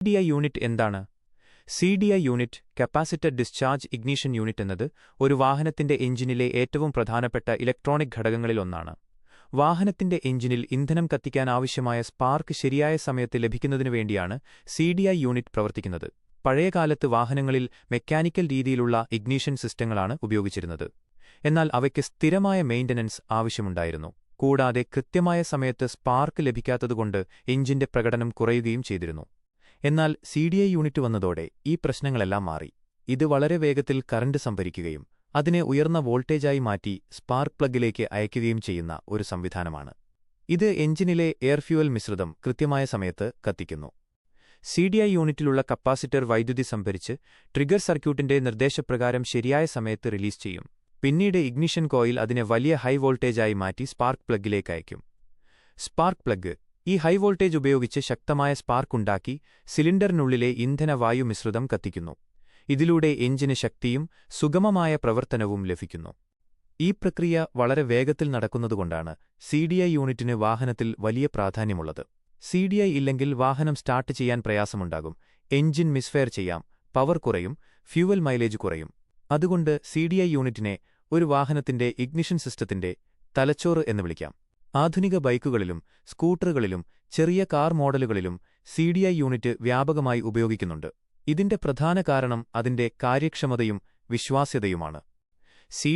CDI unit എന്താണ്? CDI unit capacitor discharge ignition unit എന്നത് ഒരു വാഹനത്തിന്റെ എഞ്ചിനിലെ ഏറ്റവും പ്രധാനപ്പെട്ട ഇലക്ട്രോണിക് ഘടകങ്ങളിലൊന്നാണ്. വാഹനത്തിന്റെ എഞ്ചിനിൽ ഇന്ധനം കത്തിക്കാൻ ആവശ്യമായ സ്പാർക്ക് ശരിയായ സമയത്ത് ലഭിക്കുന്നതിനുവേണ്ടിയാണ് CDI യൂണിറ്റ് പ്രവർത്തിക്കുന്നത്. പഴയകാലത്ത് വാഹനങ്ങളിൽ മെക്കാനിക്കൽ രീതിയിലുള്ള ഇഗ്നിഷൻ സിസ്റ്റങ്ങളാണ് ഉപയോഗിച്ചിരുന്നത്. എന്നാൽ അവയ്ക്ക് സ്ഥിരമായ മെയിന്റനൻസ് ആവശ്യമുണ്ടായിരുന്നു. കൂടാതെ കൃത്യമായ സമയത്ത് സ്പാർക്ക് ലഭിക്കാത്തതുകൊണ്ട് എഞ്ചിന്റെ പ്രകടനം കുറയുകയും ചെയ്തിരുന്നു. എന്നാൽ CDI യൂണിറ്റ് വന്നതോടെ ഈ പ്രശ്നങ്ങളെല്ലാം മാറി. ഇത് വളരെ വേഗത്തിൽ കറന്റ് സംഭരിക്കുകയും അതിനെ ഉയർന്ന വോൾട്ടേജായി മാറ്റി സ്പാർക്ക് പ്ലഗിലേക്ക് അയയ്ക്കുകയും ചെയ്യുന്ന ഒരു സംവിധാനമാണ്. ഇത് എഞ്ചിനിലെ എയർ-ഫ്യൂവൽ മിശ്രിതം കൃത്യമായ സമയത്ത് കത്തിക്കുന്നു. CDI യൂണിറ്റിലുള്ള കപ്പാസിറ്റർ വൈദ്യുതി സംഭരിച്ച് ട്രിഗർ സർക്യൂട്ടിന്റെ നിർദ്ദേശപ്രകാരം ശരിയായ സമയത്ത് റിലീസ് ചെയ്യും. പിന്നീട് ഇഗ്നിഷൻ കോയിൽ അതിനെ വലിയ ഹൈ വോൾട്ടേജായി മാറ്റി സ്പാർക്ക് പ്ലഗിലേക്ക് അയയ്ക്കും. സ്പാർക്ക് പ്ലഗ് ഈ ഹൈ വോൾട്ടേജ് ഉപയോഗിച്ച് ശക്തമായ സ്പാർക്ക് ഉണ്ടാക്കി സിലിണ്ടറിനുള്ളിലെ ഇന്ധന-വായു മിശ്രിതം കത്തിക്കുന്നു. ഇതിലൂടെ എഞ്ചിന് ശക്തിയും സുഗമമായ പ്രവർത്തനവും ലഭിക്കുന്നു. ഈ പ്രക്രിയ വളരെ വേഗത്തിൽ നടക്കുന്നതുകൊണ്ടാണ് CDI യൂണിറ്റിന് വാഹനത്തിൽ വലിയ പ്രാധാന്യമുള്ളത്. CDI ഇല്ലെങ്കിൽ വാഹനം സ്റ്റാർട്ട് ചെയ്യാൻ പ്രയാസമുണ്ടാകും, എഞ്ചിൻ മിസ്ഫയർ ചെയ്യാം, പവർ കുറയും, ഫ്യൂവൽ മൈലേജ് കുറയും. അതുകൊണ്ട് CDI യൂണിറ്റിനെ ഒരു വാഹനത്തിന്റെ ഇഗ്നിഷൻ സിസ്റ്റത്തിന്റെ തലച്ചോറ് എന്ന് വിളിക്കാം. ആധുനിക ബൈക്കുകളിലും സ്കൂട്ടറുകളിലും ചെറിയ കാർ മോഡലുകളിലും CDI യൂണിറ്റ് വ്യാപകമായി ഉപയോഗിക്കുന്നുണ്ട്. ഇതിന്റെ പ്രധാന കാരണം അതിന്റെ കാര്യക്ഷമതയും വിശ്വാസ്യതയുമാണ്.